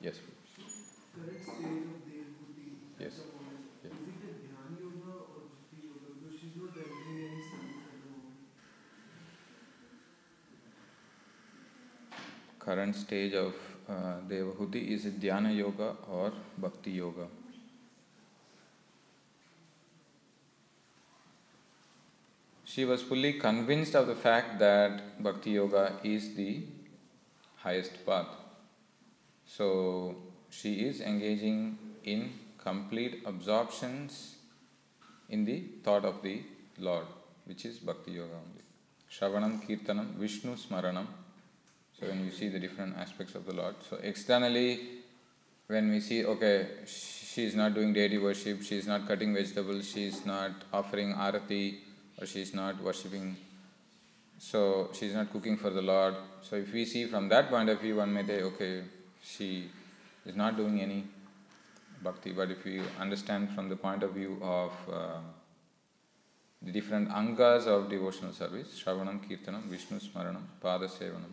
Yes, please.
Correct stage of Devhuti.
Yes. Yes.
Is it a Dhyan Yoga or Bhakti Yoga? Because she's not entering any sense at the moment.
current stage of Devahuti, is it Dhyana Yoga or Bhakti Yoga? She was fully convinced of the fact that Bhakti Yoga is the highest path. So she is engaging in complete absorptions in the thought of the Lord, which is Bhakti Yoga only. Shravanam, Kirtanam, Vishnu Smaranam. So when we see the different aspects of the Lord. So externally, when we see, okay, she is not doing deity worship, she is not cutting vegetables, she is not offering arati, or she is not worshipping, so she is not cooking for the Lord. So if we see from that point of view, one may say, okay, she is not doing any bhakti. But if you understand from the point of view of the different angas of devotional service, Shravanam, Kirtanam, Vishnu Smaranam, Pada Sevanam.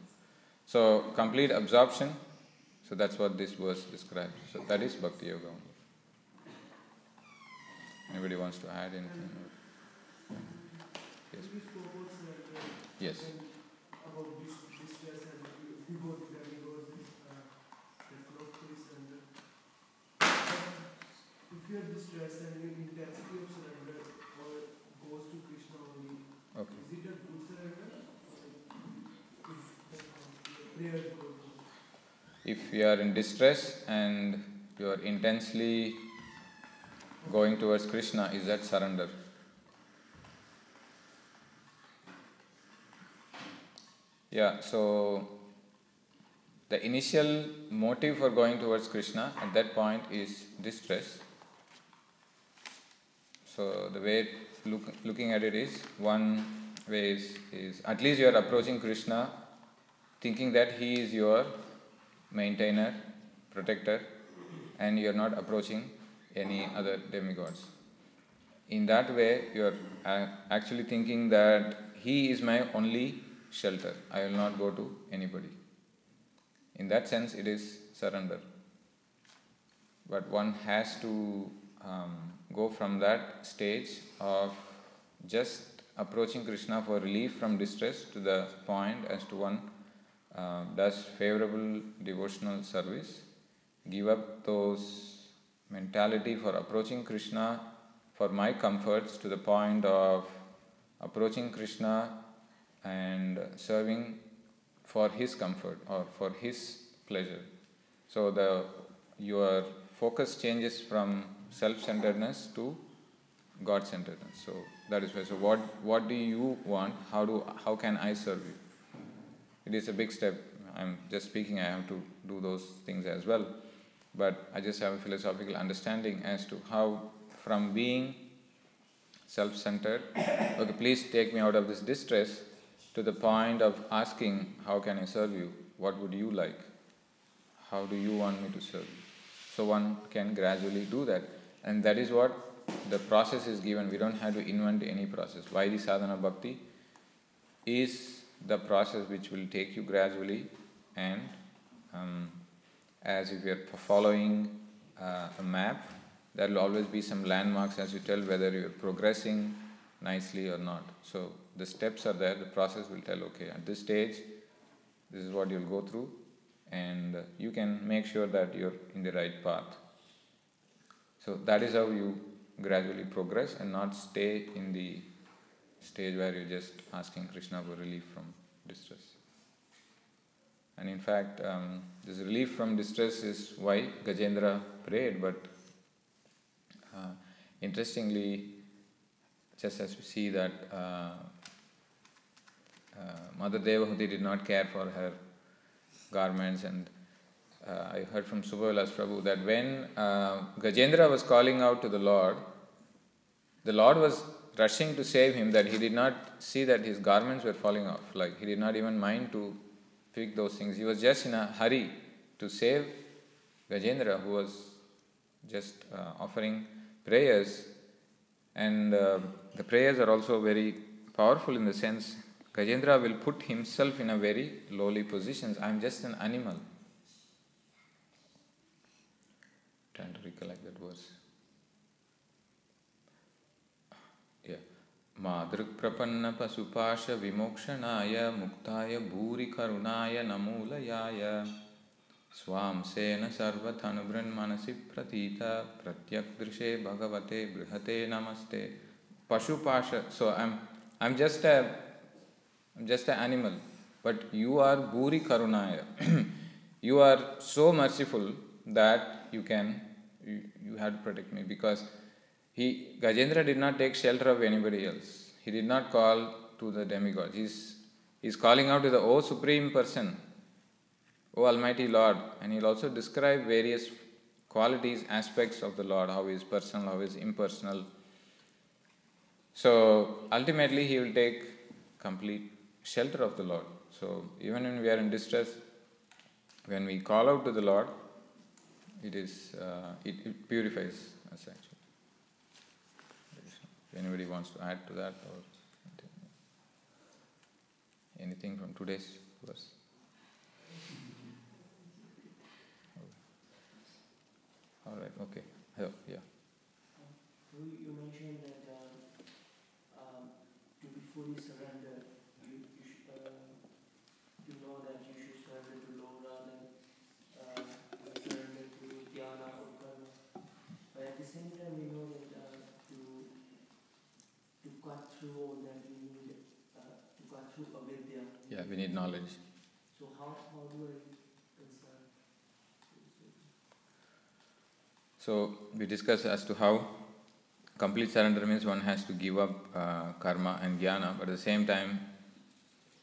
So complete absorption, so that's what this verse describes. So that is Bhakti Yoga only. Anybody wants to add anything? Yes.
We spoke about surrender.
Yes.
About distress and we go to demigods, the flow of surrender. If you are distressed and your intensity of surrender or goes to Krishna only,
Okay.
is it a good surrender? Or is the prayer goes to?
If you are in distress and you are intensely going towards Krishna, is that surrender? Yeah, so the initial motive for going towards Krishna at that point is distress. So the way looking at it is, one way is at least you are approaching Krishna thinking that he is your maintainer, protector, and you are not approaching any other demigods. In that way, you are actually thinking that he is my only shelter. I will not go to anybody. In that sense, it is surrender. But one has to go from that stage of just approaching Krishna for relief from distress to the point as to one does favorable devotional service, give up those mentality for approaching Krishna for my comforts to the point of approaching Krishna and serving for his comfort or for his pleasure. So your focus changes from self-centeredness to God-centeredness. So that is why. So what do you want? How can I serve you? It is a big step. I'm just speaking, I have to do those things as well. But I just have a philosophical understanding as to how from being self-centered, okay, please take me out of this distress, to the point of asking, how can I serve you? What would you like? How do you want me to serve you? So one can gradually do that. And that is what the process is given. We don't have to invent any process. Vaidhi sadhana bhakti is the process which will take you gradually, and as if you are following a map, there will always be some landmarks as you tell whether you are progressing nicely or not. So the steps are there, the process will tell, okay, at this stage, this is what you'll go through, and you can make sure that you're in the right path. So that is how you gradually progress and not stay in the stage where you're just asking Krishna for relief from distress. And in fact, this relief from distress is why Gajendra prayed, but interestingly, just as we see that Mother Devahuti did not care for her garments, and I heard from Subhavilas Prabhu that when Gajendra was calling out to the Lord was rushing to save him, that he did not see that his garments were falling off. Like, he did not even mind to pick those things. He was just in a hurry to save Gajendra, who was just offering prayers. And the prayers are also very powerful in the sense Gajendra will put himself in a very lowly position. I am just an animal. Trying to recollect that verse. Yeah. Madruk prapanna pasupasha vimokshanaya muktaya bhuri karunaya namulayaya Swam sena sarvathanubrin manasi pratita pratyak drishe bhagavate brihate namaste. Pashupasha. So I'm just an animal, but you are bhuri karunaya. You are so merciful that you have to protect me, because Gajendra did not take shelter of anybody else. He did not call to the demigod. He's calling out to the O Supreme Person, O Almighty Lord, and he'll also describe various qualities, aspects of the Lord, how he is personal, how he is impersonal. So ultimately he will take complete shelter of the Lord. So even when we are in distress, when we call out to the Lord, it purifies us actually. If anybody wants to add to that or anything from today's verse. All right, okay. Yeah.
You mentioned that to be fully surrendered, you know that you should surrender to Lord rather than surrender to dhyana or karma. But at the same time, we know that to cut through all that, we need to cut through avidya.
Yeah, we need knowledge.
So how do I concern?
So we discussed as to how complete surrender means one has to give up karma and jnana, but at the same time,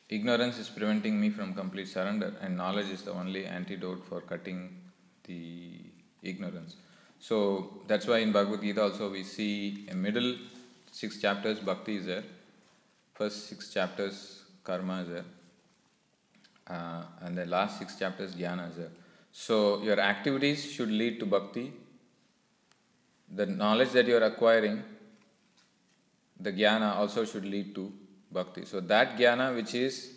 ignorance is preventing me from complete surrender, and knowledge is the only antidote for cutting the ignorance. So that's why in Bhagavad Gita also we see a middle 6 chapters bhakti is there, first 6 chapters karma is there, and the last 6 chapters jnana is there. So your activities should lead to bhakti. The knowledge that you are acquiring, the jnana also should lead to bhakti. So that jnana which is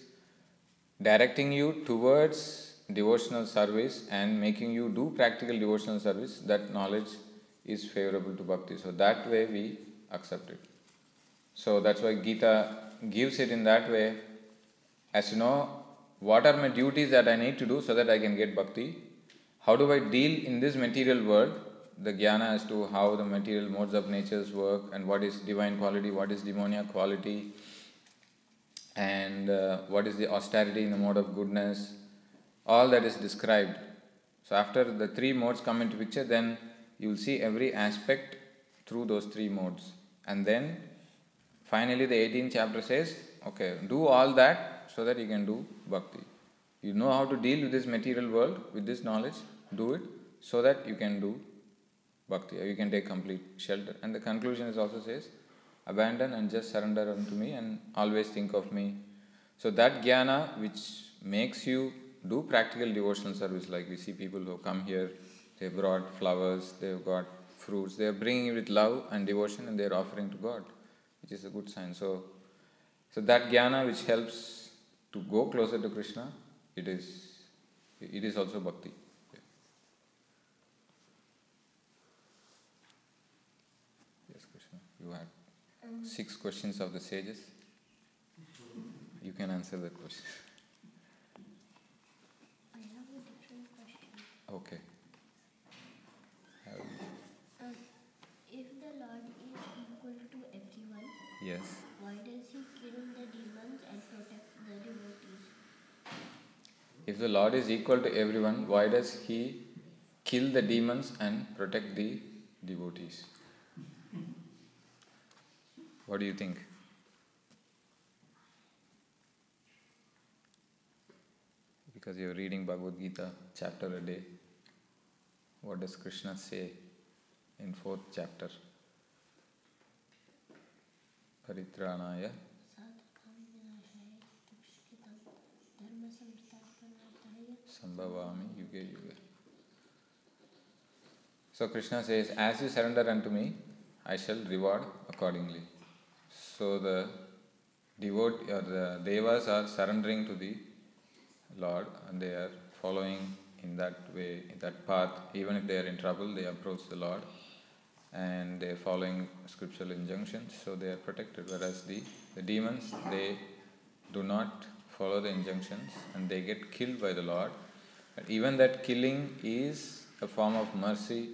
directing you towards devotional service and making you do practical devotional service, that knowledge is favorable to bhakti. So that way we accept it. So that's why Gita gives it in that way, as you know, what are my duties that I need to do so that I can get bhakti? How do I deal in this material world? The jnana as to how the material modes of natures work and what is divine quality, what is demoniac quality, and what is the austerity in the mode of goodness, all that is described. So after the 3 modes come into picture, then you will see every aspect through those 3 modes. And then finally the 18th chapter says, okay, do all that so that you can do bhakti. You know how to deal with this material world, with this knowledge, do it so that you can do bhakti, or you can take complete shelter. And the conclusion is also says, abandon and just surrender unto me and always think of me. So that jnana which makes you do practical devotional service, like we see people who come here, they brought flowers, they've got fruits, they are bringing it with love and devotion and they are offering to God, which is a good sign. So that jnana which helps to go closer to Krishna, it is also bhakti. You had 6 questions of the sages. You can answer that question.
I have a different question.
Okay.
If the Lord is equal to everyone,
Yes.
why does he kill the demons and protect the devotees?
If the Lord is equal to everyone, why does he kill the demons and protect the devotees? What do you think? Because you are reading Bhagavad Gita chapter a day. What does Krishna say in 4th chapter? Paritranaya Sambhavami Yuge Yuge. So Krishna says, as you surrender unto me, I shall reward accordingly. So the devotee or the devas are surrendering to the Lord and they are following in that way, in that path. Even if they are in trouble, they approach the Lord and they are following scriptural injunctions, so they are protected. Whereas the demons, they do not follow the injunctions and they get killed by the Lord. But even that killing is a form of mercy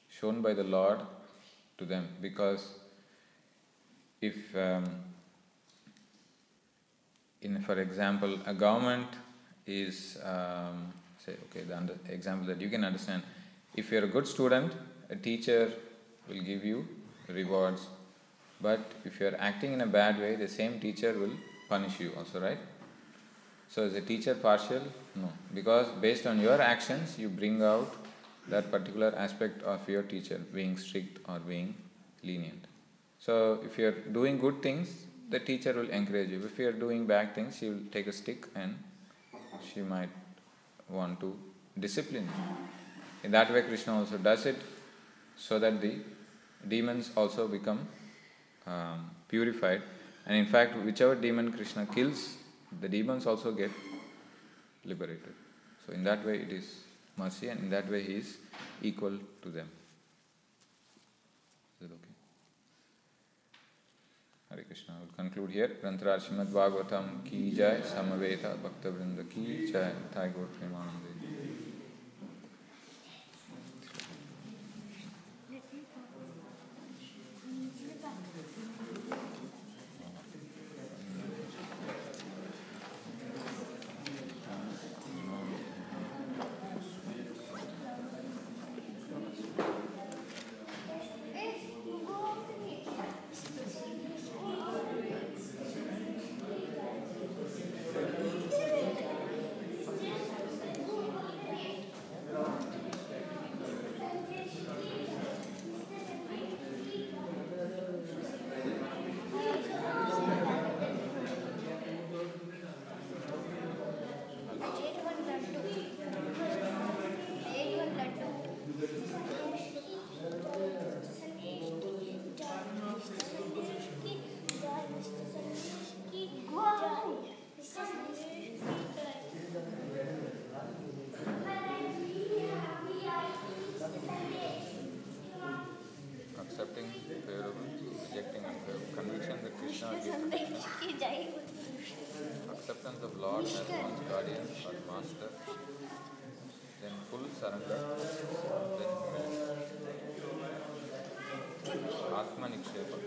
shown by the Lord to them, because if, for example, a government is, the example that you can understand, if you are a good student, a teacher will give you rewards, but if you are acting in a bad way, the same teacher will punish you also, right? So is a teacher partial? No, because based on your actions, you bring out that particular aspect of your teacher, being strict or being lenient. So if you are doing good things, the teacher will encourage you. If you are doing bad things, she will take a stick and she might want to discipline you. In that way, Krishna also does it, so that the demons also become purified. And in fact, whichever demon Krishna kills, the demons also get liberated. So in that way it is mercy, and in that way he is equal to them. Is it okay? Hare Krishna. I will conclude here. Śrīmad Bhāgavatam ki jai, Samaveta Bhaktivedanta ki jai, Thai Gaur Premanande. Accepting favorable, rejecting unfavorable, conviction that Krishna gives protection, acceptance of Lord as one's guardian or master, then full surrender, then humility. Atma Nikshepa,